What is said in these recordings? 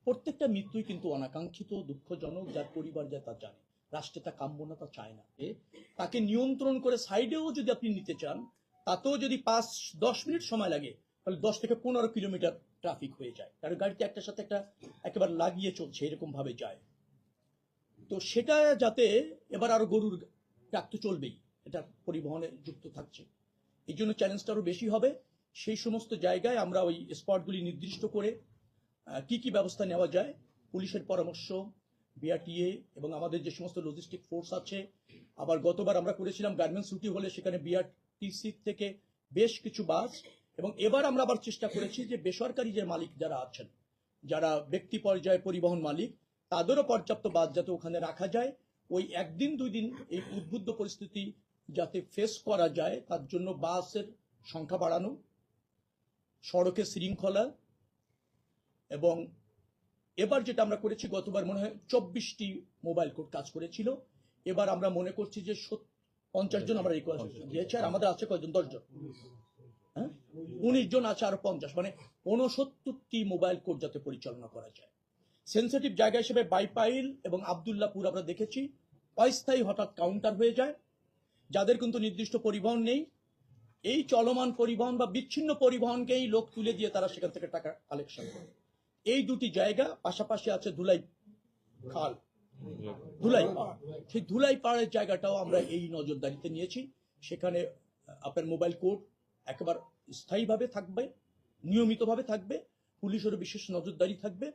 প্রত্যেকটা মৃত্যুই কিন্তু অনাকাঙ্ক্ষিত, দুঃখজনক, যার পরিবার যা তা জানে। রাষ্ট্রে তা কাম্য না, তা চায় না। তাকে নিয়ন্ত্রণ করে সাইডেও যদি আপনি নিতে চান, তাতেও যদি 5-10 মিনিট সময় লাগে, তাহলে 10 থেকে 15 কিলোমিটার ট্রাফিক হয়ে যায়, কারণ গাড়িতে একটার সাথে একটা একেবারে লাগিয়ে চলছে, এরকম ভাবে যায়। তো সেটা যাতে এবার আরো গরুর ট্রাক তো চলবেই, এটা পরিবহনে যুক্ত থাকছে, এই জন্য চ্যালেঞ্জটা আরো বেশি হবে। সেই সমস্ত জায়গায় আমরা ওই স্পটগুলি নির্দিষ্ট করে কি কি ব্যবস্থা নেওয়া যায়, পুলিশের পরামর্শ, বিআরটিএ এবং আমাদের যে সমস্ত লজিস্টিক ফোর্স আছে। আবার গতবার আমরা করেছিলাম গার্মেন্টস ছুটি হলে সেখানে বিআরটিসি থেকে বেশ কিছু বাস, এবং এবার আমরা আবার চেষ্টা করেছি যে বেসরকারি যে মালিক যারা আছেন, যারা ব্যক্তি পর্যায়ে পরিবহন মালিক, তাদেরও পর্যাপ্ত বাস যাতে ওখানে রাখা যায়। ওই 1-2 দিন এই উদ্বুদ্ধ পরিস্থিতি যাতে ফেস করা যায়, তার জন্য বাসের সংখ্যা বাড়ানো, সড়কে শৃঙ্খলা, এবং এবার যেটা আমরা করেছি, গতবার মনে হয় 24টি মোবাইল কোর্ট কাজ করেছিল, এবার আমরা মনে করছি যে 50 জন আমরা রিকোয়েস্ট দিয়েছি, আর আমাদের আছে কয়জন? 10 জন, হ্যাঁ 19 জন আছে, আরো 50, মানে 69টি মোবাইল কোর্ট যাতে পরিচালনা করা যায়। সেন্সিটিভ জায়গা হিসেবে বাইপাইল এবং আবদুল্লাপুর আমরা দেখেছি অস্থায়ী হঠাৎ কাউন্টার হয়ে যায়, যাদের কিন্তু নির্দিষ্ট পরিবহন নেই, এই চলমান পরিবহন বা বিচ্ছিন্ন পরিবহনকেই লোক তুলে দিয়ে তারা সেখান থেকে টাকা কালেকশন করে। এই দুটি জায়গা, পাশাপাশি আছে ধুলাই খাল, ধুলাই পাড়, সেই ধুলাই পাড়ের জায়গাটাও আমরা এই নজরদারিতে নিয়েছি। সেখানে আপনার মোবাইল কোর্ট একেবারে স্থায়ীভাবে থাকবে, নিয়মিতভাবে থাকবে, পুলিশেরও বিশেষ নজরদারি থাকবে,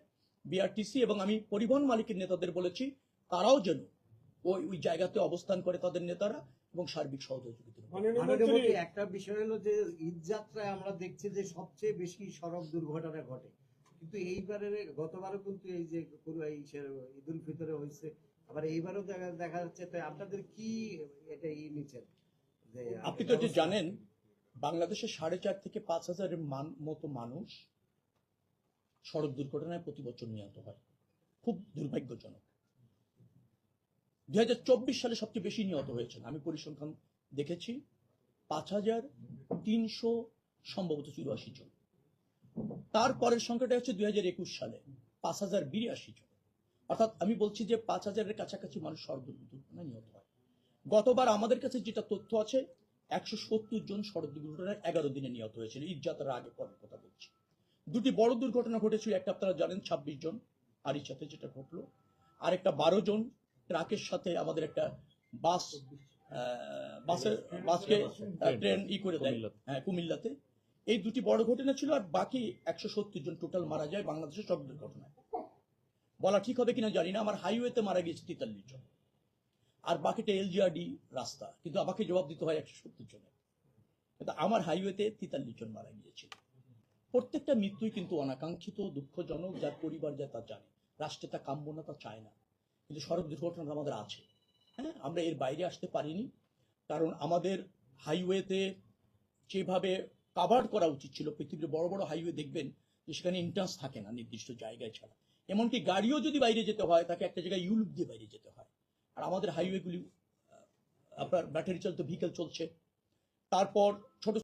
বিআরটিসি এবং আমি পরিবহন মালিকের নেতাদের বলেছি তারাও যেন ওই জায়গাতে অবস্থান করে, তাদের নেতারা, এবং সার্বিক সহযোগিতা। একটা বিষয় হলো যে ঈদ যাত্রায় আমরা দেখছি যে সবচেয়ে বেশি সড়ক দুর্ঘটনা ঘটে, কিন্তু এইবারে গতবারও কিন্তু এই যে ঈদ উল ফিতরে হয়েছে, আবার এইবারও দেখা যাচ্ছে। তো আপনাদের কি এটা নিচ্ছেন? আপনি তো জানেন বাংলাদেশে 4.5 থেকে 5 হাজারের মতো মানুষ সড়ক দুর্ঘটনায় প্রতি বছর নিহত হয়, খুব দুর্ভাগ্যজনক। 2024 সালে সবচেয়ে বেশি নিহত হয়েছেন, আমি পরিসংখ্যান দেখেছি, 5300 সম্ভবত 84 জন। তারপরের সংখ্যাটা হচ্ছে 2021 সালে 5082 জন। অর্থাৎ আমি বলছি যে 5000-এর কাছাকাছি মানুষ সড়ক দুর্ঘটনায় নিহত হয়। গতবার আমাদের কাছে যেটা তথ্য আছে, 170 জন সড়ক দুর্ঘটনায় 11 দিনে নিহত হয়েছিল, ঈদ যাত্রার আগে পরের কথা বলছি। দুটি বড় দুর্ঘটনা ঘটেছিল, একটা আপনারা জানেন 26 জন আরির সাথে যেটা ঘটলো, আর একটা 12 জন ট্রাকের সাথে আমাদের একটা বাসকে ট্রেন করে দেয়, হ্যাঁ, কুমিল্লাতে। এই দুটি বড় ঘটনা ছিল, আর বাকি 170 জন টোটাল মারা যায় বাংলাদেশের সব দুর্ঘটনায়। বলা ঠিক হবে কিনা জানি না, আমার হাইওয়েতে মারা গিয়েছে 43 জন, আর বাকিটা এলজিআরডি রাস্তা, কিন্তু আমাকে জবাব দিতে হয় 170 জনের, কিন্তু আমার হাইওয়েতে 43 জন মারা গিয়েছিল। প্রত্যেকটা মৃত্যুই কিন্তু অনাকাঙ্ক্ষিত, দুঃখজনক, যার পরিবার যা তা জানে। রাষ্ট্রে তা কাম্য না, তা চায় না, কিন্তু সড়ক দুর্ঘটনা আমাদের আছে। হ্যাঁ, আমরা এর বাইরে আসতে পারিনি, কারণ আমাদের হাইওয়েতে যেভাবে কাভার করা উচিত ছিল, পৃথিবীর বড় বড় হাইওয়ে দেখবেন যে সেখানে এন্ট্রান্স থাকে না নির্দিষ্ট জায়গায় ছাড়া, এমনকি গাড়িও যদি বাইরে যেতে হয় তাকে একটা জায়গায় ইউলুপ দিয়ে বাইরে যেতে হয়। আর আমাদের হাইওয়েগুলি আপনার ব্যাটারি চালিত ভেহিকেল চলছে, তারপর ছোট